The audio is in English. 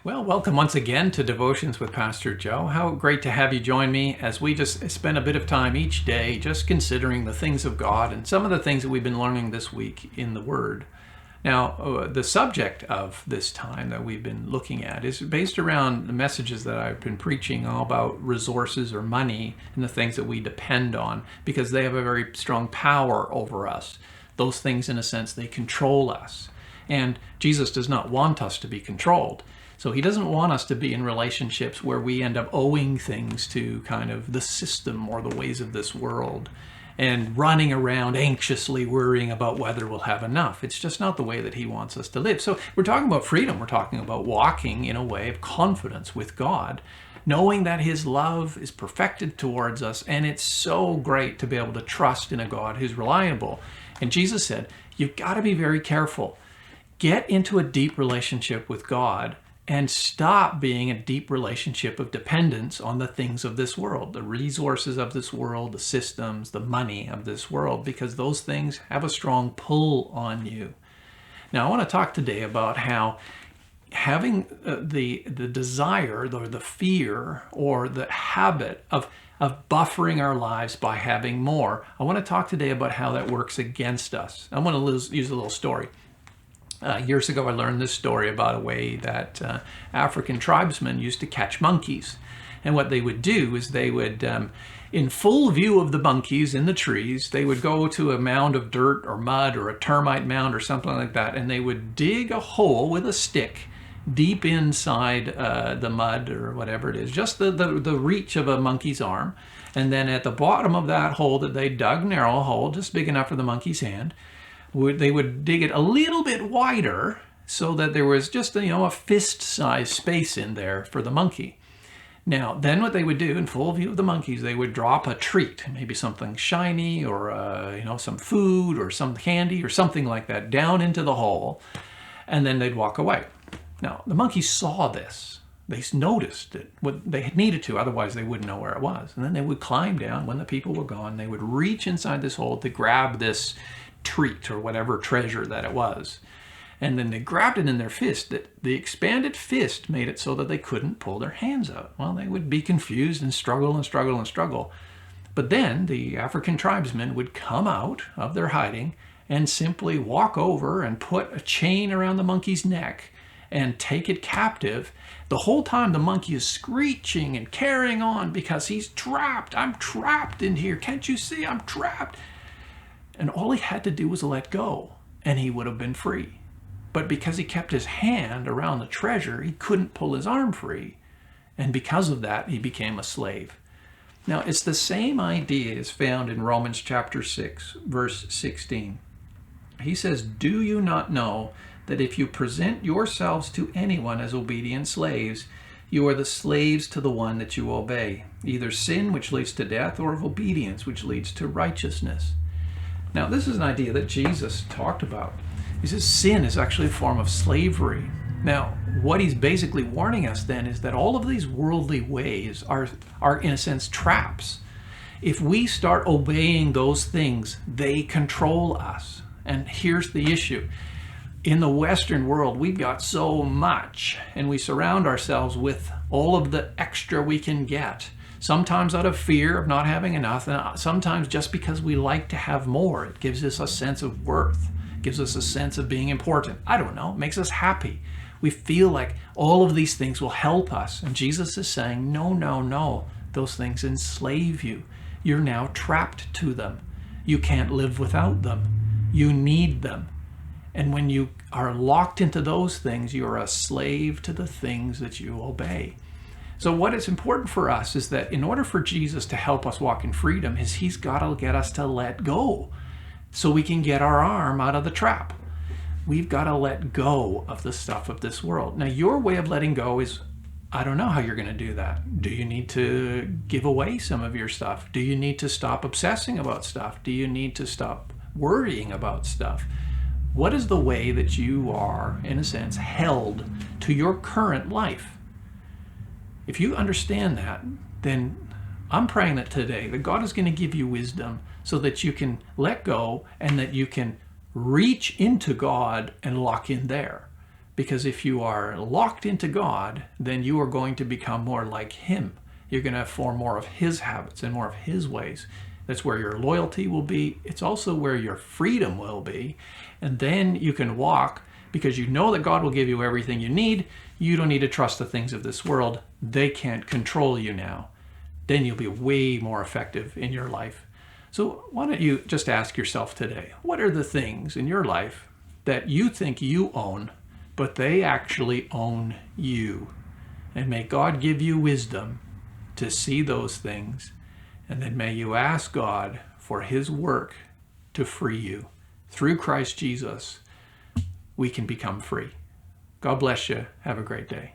Well, welcome once again to Devotions with Pastor Joe. How great to have you join me as we just spend a bit of time each day just considering the things of God and some of the things that we've been learning this week in the Word. Now, the subject of this time that we've been looking at is based around the messages that I've been preaching all about resources or money and the things that we depend on because they have a very strong power over us. Those things, in a sense, they control us. And Jesus does not want us to be controlled. So he doesn't want us to be in relationships where we end up owing things to kind of the system or the ways of this world and running around anxiously worrying about whether we'll have enough. It's just not the way that he wants us to live. So we're talking about freedom. We're talking about walking in a way of confidence with God, knowing that his love is perfected towards us. And it's so great to be able to trust in a God who's reliable. And Jesus said, you've got to be very careful. Get into a deep relationship with God and stop being a deep relationship of dependence on the things of this world, the resources of this world, the systems, the money of this world, because those things have a strong pull on you. Now, I want to talk today about how having the desire or the fear or the habit of buffering our lives by having more, I want to talk today about how that works against us. I want to use a little story. Years ago, I learned this story about a way that African tribesmen used to catch monkeys. And what they would do is they would, in full view of the monkeys in the trees, they would go to a mound of dirt or mud or a termite mound or something like that, and they would dig a hole with a stick deep inside the mud or whatever it is, just the reach of a monkey's arm. And then at the bottom of that hole that they dug, narrow hole, just big enough for the monkey's hand, they would dig it a little bit wider so that there was just a fist-sized space in there for the monkey. Now, then what they would do in full view of the monkeys, they would drop a treat, maybe something shiny or some food or some candy or something like that down into the hole, and then they'd walk away. Now, the monkeys saw this. They noticed it. They needed to, otherwise they wouldn't know where it was. And then they would climb down. When the people were gone, they would reach inside this hole to grab this treat or whatever treasure that it was. And then they grabbed it in their fist. The expanded fist made it so that they couldn't pull their hands out. Well, they would be confused and struggle and struggle and struggle. But then the African tribesmen would come out of their hiding and simply walk over and put a chain around the monkey's neck and take it captive. The whole time the monkey is screeching and carrying on because he's trapped. I'm trapped in here. Can't you see I'm trapped? And all he had to do was let go, and he would have been free. But because he kept his hand around the treasure, he couldn't pull his arm free. And because of that, he became a slave. Now, it's the same idea as found in Romans chapter 6, verse 16. He says, "Do you not know that if you present yourselves to anyone as obedient slaves, you are the slaves to the one that you obey, either sin, which leads to death, or of obedience, which leads to righteousness." Now, this is an idea that Jesus talked about. He says sin is actually a form of slavery. Now, what he's basically warning us then is that all of these worldly ways are in a sense traps. If we start obeying those things, they control us. And here's the issue. In the Western world, we've got so much, and we surround ourselves with all of the extra we can get. Sometimes out of fear of not having enough, and sometimes just because we like to have more. It gives us a sense of worth, gives us a sense of being important. I don't know, it makes us happy. We feel like all of these things will help us. And Jesus is saying, no, no, no. Those things enslave you. You're now trapped to them. You can't live without them. You need them. And when you are locked into those things, you're a slave to the things that you obey. So what is important for us is that in order for Jesus to help us walk in freedom, is he's got to get us to let go so we can get our arm out of the trap. We've got to let go of the stuff of this world. Now, your way of letting go is, I don't know how you're going to do that. Do you need to give away some of your stuff? Do you need to stop obsessing about stuff? Do you need to stop worrying about stuff? What is the way that you are, in a sense, held to your current life? If you understand that, then I'm praying that today that God is going to give you wisdom so that you can let go and that you can reach into God and lock in there. Because if you are locked into God, then you are going to become more like Him. You're going to form more of His habits and more of His ways. That's where your loyalty will be. It's also where your freedom will be. And then you can walk because you know that God will give you everything you need. You don't need to trust the things of this world. They can't control you now. Then you'll be way more effective in your life. So why don't you just ask yourself today, what are the things in your life that you think you own, but they actually own you? And may God give you wisdom to see those things. And then may you ask God for His work to free you. Through Christ Jesus, we can become free. God bless you. Have a great day.